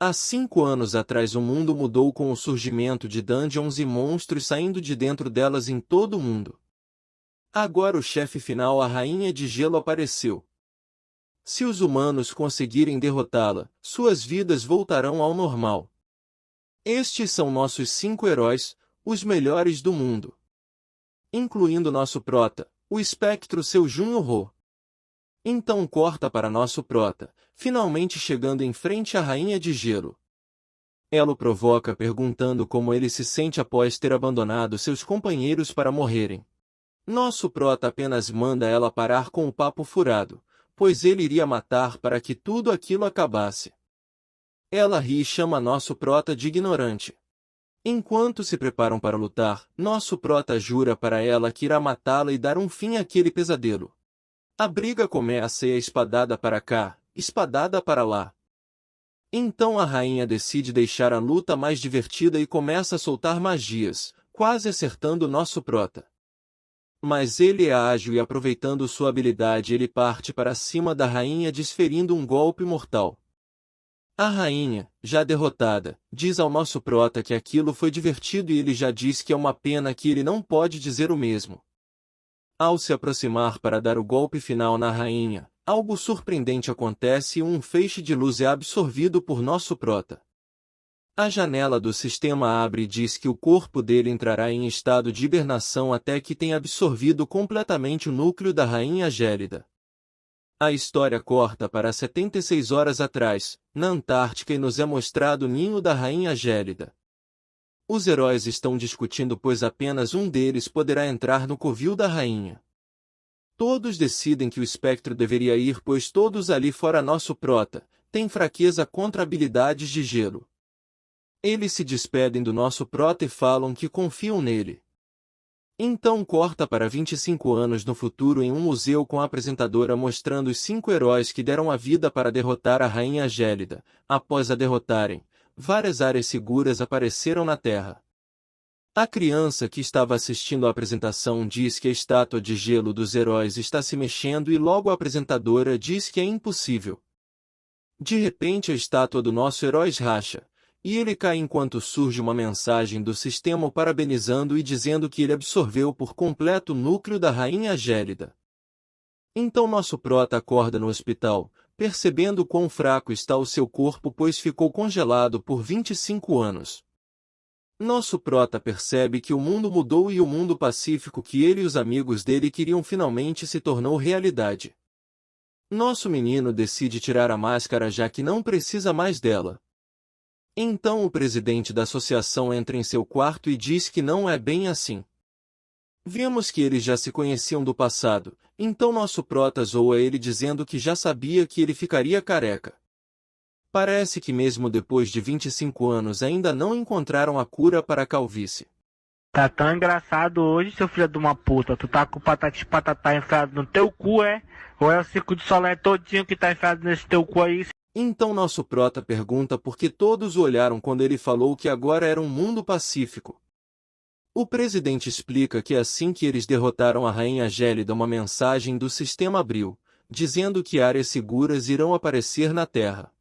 Há 5 anos atrás o mundo mudou com o surgimento de dungeons e monstros saindo de dentro delas em todo o mundo. Agora o chefe final, a Rainha de Gelo, apareceu. Se os humanos conseguirem derrotá-la, suas vidas voltarão ao normal. Estes são nossos 5 heróis, os melhores do mundo. Incluindo nosso prota, o espectro seu Jun-Ho. Então corta para nosso prota, finalmente chegando em frente à Rainha de Gelo. Ela o provoca perguntando como ele se sente após ter abandonado seus companheiros para morrerem. Nosso prota apenas manda ela parar com o papo furado, pois ele iria matar para que tudo aquilo acabasse. Ela ri e chama nosso prota de ignorante. Enquanto se preparam para lutar, nosso prota jura para ela que irá matá-la e dar um fim àquele pesadelo. A briga começa e a espadada para cá, espadada para lá. Então a rainha decide deixar a luta mais divertida e começa a soltar magias, quase acertando nosso prota. Mas ele é ágil e, aproveitando sua habilidade, ele parte para cima da rainha desferindo um golpe mortal. A rainha, já derrotada, diz ao nosso prota que aquilo foi divertido e ele já diz que é uma pena que ele não pode dizer o mesmo. Ao se aproximar para dar o golpe final na rainha, algo surpreendente acontece e um feixe de luz é absorvido por nosso prota. A janela do sistema abre e diz que o corpo dele entrará em estado de hibernação até que tenha absorvido completamente o núcleo da Rainha Gélida. A história corta para 76 horas atrás, na Antártica, e nos é mostrado o ninho da Rainha Gélida. Os heróis estão discutindo pois apenas um deles poderá entrar no covil da rainha. Todos decidem que o espectro deveria ir pois todos ali fora nosso prota, têm fraqueza contra habilidades de gelo. Eles se despedem do nosso prota e falam que confiam nele. Então corta para 25 anos no futuro em um museu com a apresentadora mostrando os 5 heróis que deram a vida para derrotar a Rainha Gélida. Após a derrotarem, várias áreas seguras apareceram na Terra. A criança que estava assistindo à apresentação diz que a estátua de gelo dos heróis está se mexendo e logo a apresentadora diz que é impossível. De repente a estátua do nosso herói racha. E ele cai enquanto surge uma mensagem do sistema o parabenizando e dizendo que ele absorveu por completo o núcleo da Rainha Gélida. Então nosso prota acorda no hospital, percebendo quão fraco está o seu corpo pois ficou congelado por 25 anos. Nosso prota percebe que o mundo mudou e o mundo pacífico que ele e os amigos dele queriam finalmente se tornou realidade. Nosso menino decide tirar a máscara já que não precisa mais dela. Então o presidente da associação entra em seu quarto e diz que não é bem assim. Vemos que eles já se conheciam do passado, então nosso prota zoa ele dizendo que já sabia que ele ficaria careca. Parece que mesmo depois de 25 anos ainda não encontraram a cura para a calvície. Tá tão engraçado hoje, seu filho de uma puta. Tu tá com o patati patatá enfiado no teu cu, é? Ou é o Circo de Solé todinho que tá enfiado nesse teu cu aí? Então nosso prota pergunta por que todos o olharam quando ele falou que agora era um mundo pacífico. O presidente explica que assim que eles derrotaram a Rainha Gélida uma mensagem do sistema abriu, dizendo que áreas seguras irão aparecer na Terra.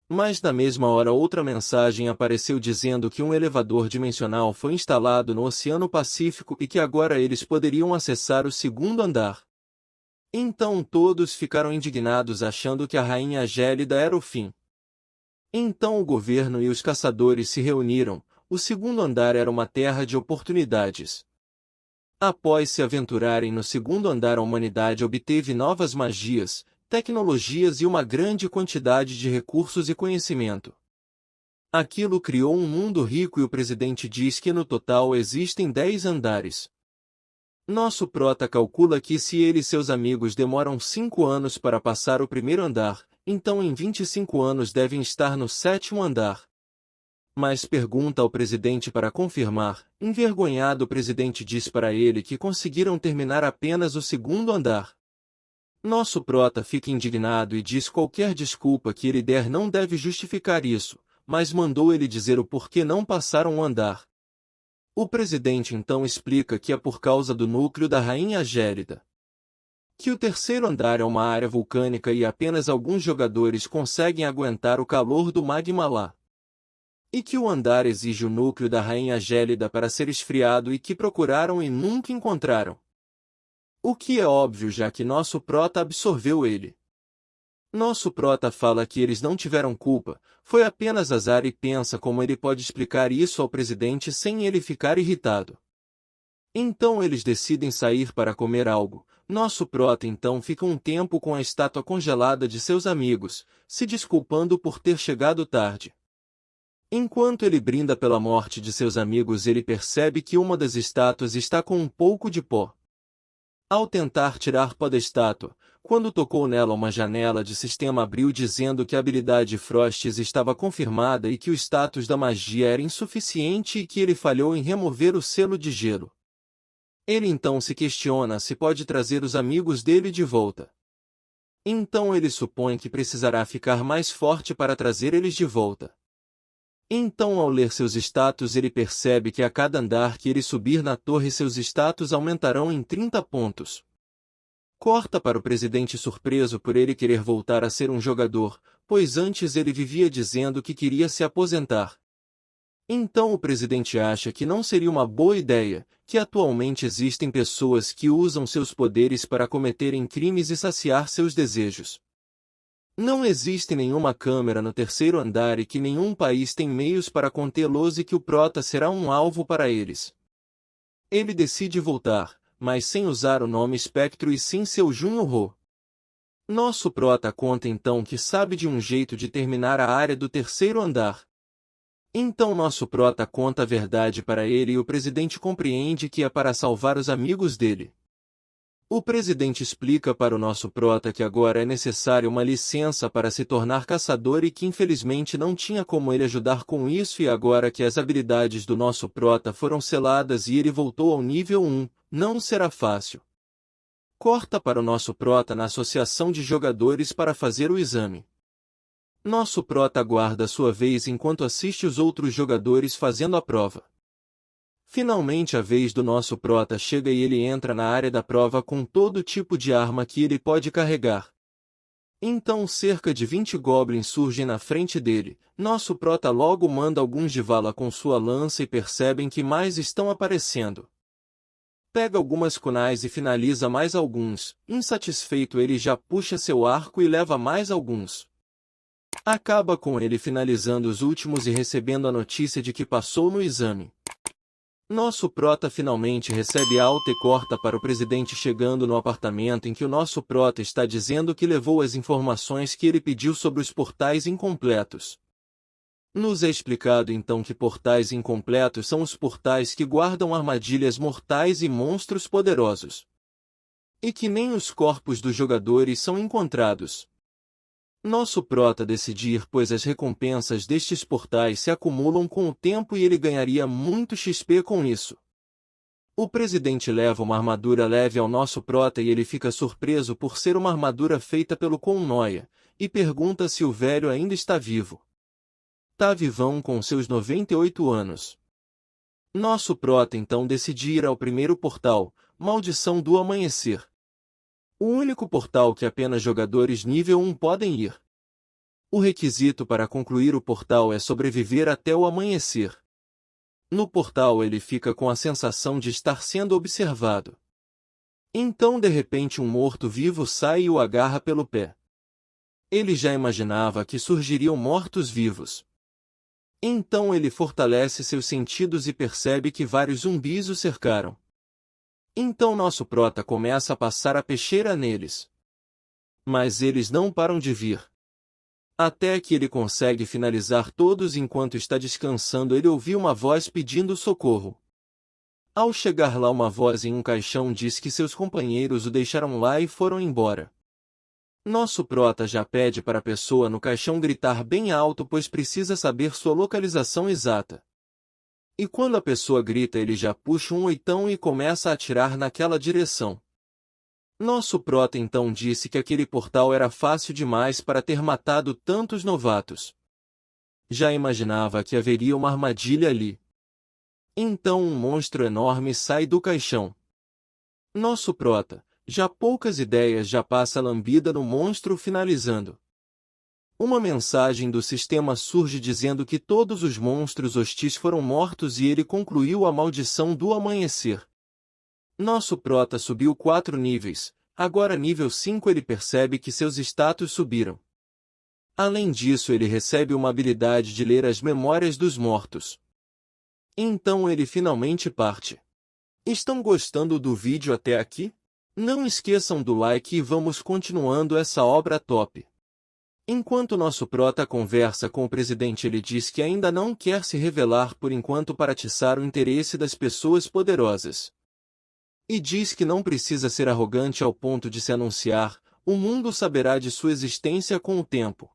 Mas na mesma hora outra mensagem apareceu dizendo que um elevador dimensional foi instalado no Oceano Pacífico e que agora eles poderiam acessar o segundo andar. Então todos ficaram indignados achando que a Rainha Gélida era o fim. Então o governo e os caçadores se reuniram, o segundo andar era uma terra de oportunidades. Após se aventurarem no segundo andar a humanidade obteve novas magias, tecnologias e uma grande quantidade de recursos e conhecimento. Aquilo criou um mundo rico e o presidente diz que no total existem 10 andares. Nosso prota calcula que se ele e seus amigos demoram 5 anos para passar o primeiro andar, então em 25 anos devem estar no 7º andar. Mas pergunta ao presidente para confirmar, envergonhado o presidente diz para ele que conseguiram terminar apenas o segundo andar. Nosso prota fica indignado e diz qualquer desculpa que ele der não deve justificar isso, mas mandou ele dizer o porquê não passaram o andar. O presidente então explica que é por causa do núcleo da Rainha Gélida. Que o terceiro andar é uma área vulcânica e apenas alguns jogadores conseguem aguentar o calor do magma lá. E que o andar exige o núcleo da rainha gélida para ser esfriado e que procuraram e nunca encontraram. O que é óbvio já que nosso prota absorveu ele. Nosso prota fala que eles não tiveram culpa, foi apenas azar e pensa como ele pode explicar isso ao presidente sem ele ficar irritado. Então eles decidem sair para comer algo. Nosso prota então fica um tempo com a estátua congelada de seus amigos, se desculpando por ter chegado tarde. Enquanto ele brinda pela morte de seus amigos, ele percebe que uma das estátuas está com um pouco de pó. Ao tentar tirar pó da estátua, quando tocou nela uma janela de sistema abriu dizendo que a habilidade Frostes estava confirmada e que o status da magia era insuficiente e que ele falhou em remover o selo de gelo. Ele então se questiona se pode trazer os amigos dele de volta. Então ele supõe que precisará ficar mais forte para trazer eles de volta. Então ao ler seus status ele percebe que a cada andar que ele subir na torre seus status aumentarão em 30 pontos. Corta para o presidente surpreso por ele querer voltar a ser um jogador, pois antes ele vivia dizendo que queria se aposentar. Então o presidente acha que não seria uma boa ideia, que atualmente existem pessoas que usam seus poderes para cometerem crimes e saciar seus desejos. Não existe nenhuma câmera no terceiro andar e que nenhum país tem meios para contê-los e que o prota será um alvo para eles. Ele decide voltar, mas sem usar o nome Espectro e sim seu Junho-Ho. Nosso prota conta então que sabe de um jeito de terminar a área do terceiro andar. Então nosso prota conta a verdade para ele e o presidente compreende que é para salvar os amigos dele. O presidente explica para o nosso prota que agora é necessária uma licença para se tornar caçador e que infelizmente não tinha como ele ajudar com isso e agora que as habilidades do nosso prota foram seladas e ele voltou ao nível 1, não será fácil. Corta para o nosso prota na associação de jogadores para fazer o exame. Nosso prota aguarda sua vez enquanto assiste os outros jogadores fazendo a prova. Finalmente a vez do nosso prota chega e ele entra na área da prova com todo tipo de arma que ele pode carregar. Então cerca de 20 goblins surgem na frente dele, nosso prota logo manda alguns de vala com sua lança e percebem que mais estão aparecendo. Pega algumas kunais e finaliza mais alguns, insatisfeito ele já puxa seu arco e leva mais alguns. Acaba com ele finalizando os últimos e recebendo a notícia de que passou no exame. Nosso prota finalmente recebe alta e corta para o presidente chegando no apartamento em que o nosso prota está dizendo que levou as informações que ele pediu sobre os portais incompletos. Nos é explicado então que portais incompletos são os portais que guardam armadilhas mortais e monstros poderosos. E que nem os corpos dos jogadores são encontrados. Nosso prota decide ir pois as recompensas destes portais se acumulam com o tempo e ele ganharia muito XP com isso. O presidente leva uma armadura leve ao nosso prota e ele fica surpreso por ser uma armadura feita pelo Connoia, e pergunta se o velho ainda está vivo. Tá vivão com seus 98 anos. Nosso prota então decide ir ao primeiro portal, Maldição do Amanhecer. O único portal que apenas jogadores nível 1 podem ir. O requisito para concluir o portal é sobreviver até o amanhecer. No portal ele fica com a sensação de estar sendo observado. Então de repente um morto-vivo sai e o agarra pelo pé. Ele já imaginava que surgiriam mortos-vivos. Então ele fortalece seus sentidos e percebe que vários zumbis o cercaram. Então nosso prota começa a passar a peixeira neles. Mas eles não param de vir. Até que ele consegue finalizar todos enquanto está descansando ele ouviu uma voz pedindo socorro. Ao chegar lá uma voz em um caixão diz que seus companheiros o deixaram lá e foram embora. Nosso prota já pede para a pessoa no caixão gritar bem alto pois precisa saber sua localização exata. E quando a pessoa grita ele já puxa um oitão e começa a atirar naquela direção. Nosso prota então disse que aquele portal era fácil demais para ter matado tantos novatos. Já imaginava que haveria uma armadilha ali. Então um monstro enorme sai do caixão. Nosso prota, já poucas ideias já passa lambida no monstro finalizando. Uma mensagem do sistema surge dizendo que todos os monstros hostis foram mortos e ele concluiu a maldição do amanhecer. Nosso prota subiu 4 níveis, agora nível 5 ele percebe que seus status subiram. Além disso ele recebe uma habilidade de ler as memórias dos mortos. Então ele finalmente parte. Estão gostando do vídeo até aqui? Não esqueçam do like e vamos continuando essa obra top. Enquanto nosso prota conversa com o presidente, ele diz que ainda não quer se revelar por enquanto para atiçar o interesse das pessoas poderosas. E diz que não precisa ser arrogante ao ponto de se anunciar, o mundo saberá de sua existência com o tempo.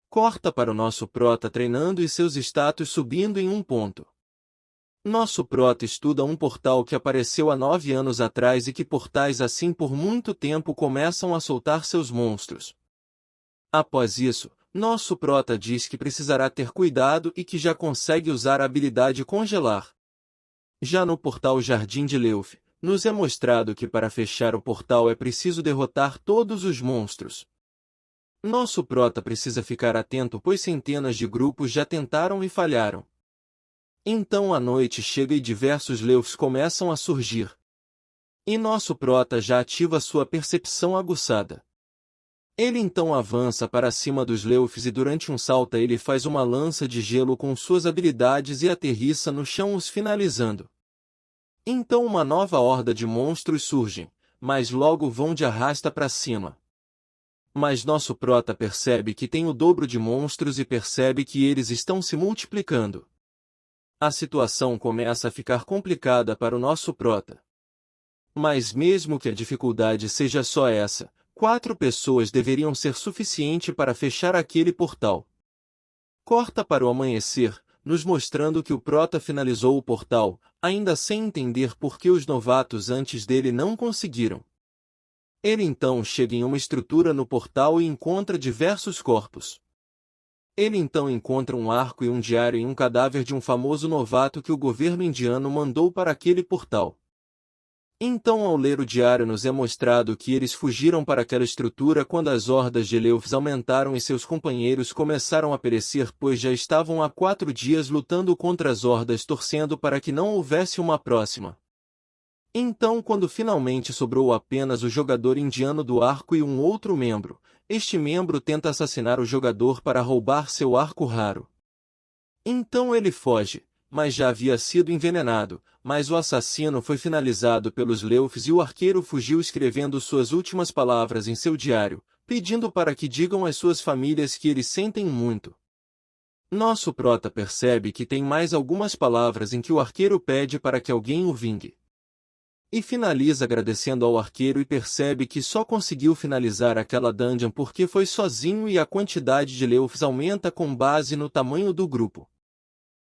Corta para o nosso prota treinando e seus status subindo em um ponto. Nosso prota estuda um portal que apareceu há 9 anos atrás e que portais assim por muito tempo começam a soltar seus monstros. Após isso, nosso prota diz que precisará ter cuidado e que já consegue usar a habilidade congelar. Já no portal Jardim de Leuf, nos é mostrado que para fechar o portal é preciso derrotar todos os monstros. Nosso prota precisa ficar atento pois centenas de grupos já tentaram e falharam. Então a noite chega e diversos Leufs começam a surgir. E nosso prota já ativa sua percepção aguçada. Ele então avança para cima dos Leufs e durante um salto ele faz uma lança de gelo com suas habilidades e aterrissa no chão os finalizando. Então uma nova horda de monstros surgem, mas logo vão de arrasta para cima. Mas nosso prota percebe que tem o dobro de monstros e percebe que eles estão se multiplicando. A situação começa a ficar complicada para o nosso prota. Mas mesmo que a dificuldade seja só essa, 4 pessoas deveriam ser suficiente para fechar aquele portal. Corta para o amanhecer, nos mostrando que o prota finalizou o portal, ainda sem entender por que os novatos antes dele não conseguiram. Ele então chega em uma estrutura no portal e encontra diversos corpos. Ele então encontra um arco e um diário e um cadáver de um famoso novato que o governo indiano mandou para aquele portal. Então ao ler o diário nos é mostrado que eles fugiram para aquela estrutura quando as hordas de Leufs aumentaram e seus companheiros começaram a perecer pois já estavam há 4 dias lutando contra as hordas torcendo para que não houvesse uma próxima. Então quando finalmente sobrou apenas o jogador indiano do arco e um outro membro, este membro tenta assassinar o jogador para roubar seu arco raro. Então ele foge, mas já havia sido envenenado, mas o assassino foi finalizado pelos Leufs e o arqueiro fugiu escrevendo suas últimas palavras em seu diário, pedindo para que digam às suas famílias que eles sentem muito. Nosso prota percebe que tem mais algumas palavras em que o arqueiro pede para que alguém o vingue. E finaliza agradecendo ao arqueiro e percebe que só conseguiu finalizar aquela dungeon porque foi sozinho e a quantidade de Leufs aumenta com base no tamanho do grupo.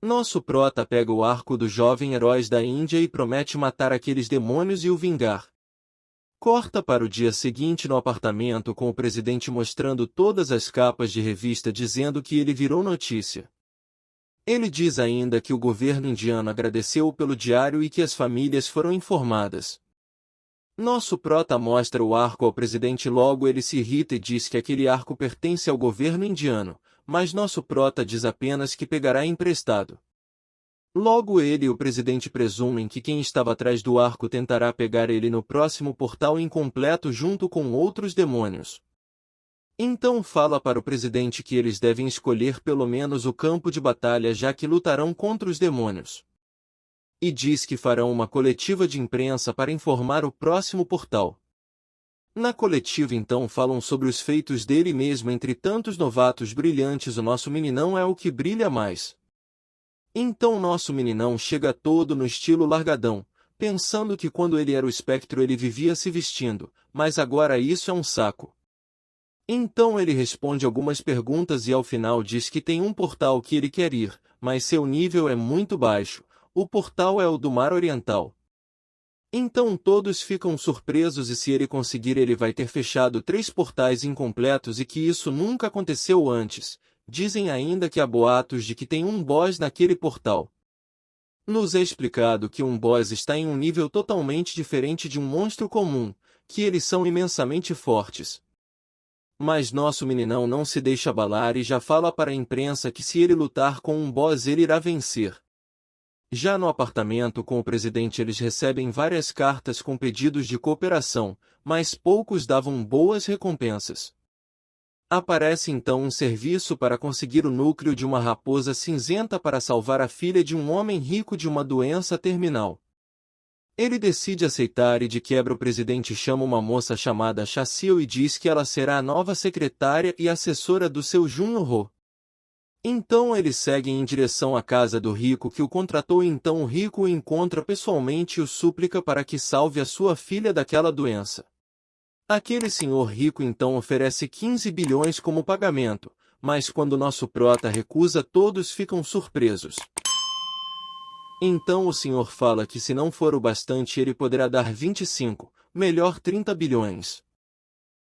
Nosso prota pega o arco dos jovens heróis da Índia e promete matar aqueles demônios e o vingar. Corta para o dia seguinte no apartamento com o presidente mostrando todas as capas de revista dizendo que ele virou notícia. Ele diz ainda que o governo indiano agradeceu pelo diário e que as famílias foram informadas. Nosso prota mostra o arco ao presidente logo ele se irrita e diz que aquele arco pertence ao governo indiano, mas nosso prota diz apenas que pegará emprestado. Logo ele e o presidente presumem que quem estava atrás do arco tentará pegar ele no próximo portal incompleto junto com outros demônios. Então fala para o presidente que eles devem escolher pelo menos o campo de batalha já que lutarão contra os demônios. E diz que farão uma coletiva de imprensa para informar o próximo portal. Na coletiva então falam sobre os feitos dele mesmo entre tantos novatos brilhantes o nosso meninão é o que brilha mais. Então nosso meninão chega todo no estilo largadão, pensando que quando ele era o espectro ele vivia se vestindo, mas agora isso é um saco. Então ele responde algumas perguntas e ao final diz que tem um portal que ele quer ir, mas seu nível é muito baixo, o portal é o do Mar Oriental. Então todos ficam surpresos e se ele conseguir ele vai ter fechado 3 portais incompletos e que isso nunca aconteceu antes. Dizem ainda que há boatos de que tem um boss naquele portal. Nos é explicado que um boss está em um nível totalmente diferente de um monstro comum, que eles são imensamente fortes. Mas nosso meninão não se deixa abalar e já fala para a imprensa que se ele lutar com um boss ele irá vencer. Já no apartamento com o presidente eles recebem várias cartas com pedidos de cooperação, mas poucos davam boas recompensas. Aparece então um serviço para conseguir o núcleo de uma raposa cinzenta para salvar a filha de um homem rico de uma doença terminal. Ele decide aceitar e de quebra o presidente chama uma moça chamada Chassil e diz que ela será a nova secretária e assessora do seu Jun-Ho. Então eles seguem em direção à casa do rico que o contratou e então o rico o encontra pessoalmente e o súplica para que salve a sua filha daquela doença. Aquele senhor rico então oferece 15 bilhões como pagamento, mas quando nosso prota recusa todos ficam surpresos. Então o senhor fala que se não for o bastante ele poderá dar 25, melhor 30 bilhões.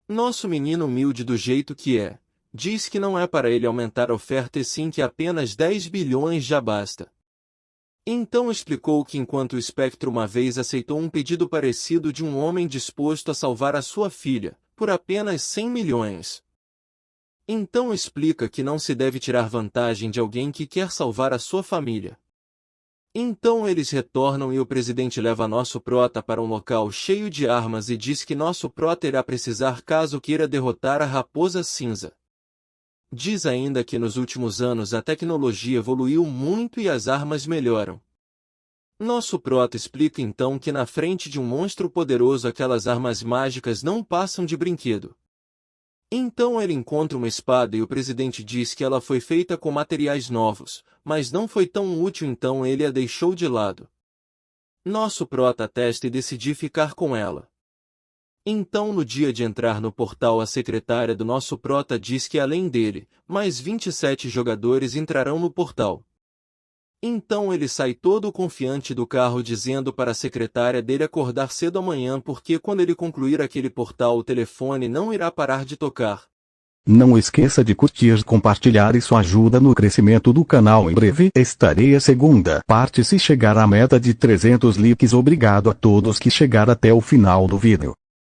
Nosso menino humilde do jeito que é, diz que não é para ele aumentar a oferta e sim que apenas 10 bilhões já basta. Então explicou que enquanto o espectro uma vez aceitou um pedido parecido de um homem disposto a salvar a sua filha, por apenas 100 milhões. Então explica que não se deve tirar vantagem de alguém que quer salvar a sua família. Então eles retornam e o presidente leva nosso prota para um local cheio de armas e diz que nosso prota irá precisar caso queira derrotar a raposa cinza. Diz ainda que nos últimos anos a tecnologia evoluiu muito e as armas melhoram. Nosso prota explica então que na frente de um monstro poderoso aquelas armas mágicas não passam de brinquedo. Então ele encontra uma espada e o presidente diz que ela foi feita com materiais novos, mas não foi tão útil então ele a deixou de lado. Nosso prota testa e decide ficar com ela. Então no dia de entrar no portal a secretária do nosso prota diz que além dele, mais 27 jogadores entrarão no portal. Então ele sai todo confiante do carro dizendo para a secretária dele acordar cedo amanhã porque quando ele concluir aquele portal o telefone não irá parar de tocar. Não esqueça de curtir e compartilhar, isso ajuda no crescimento do canal. Em breve estarei a segunda parte se chegar à meta de 300 likes. Obrigado a todos que chegaram até o final do vídeo.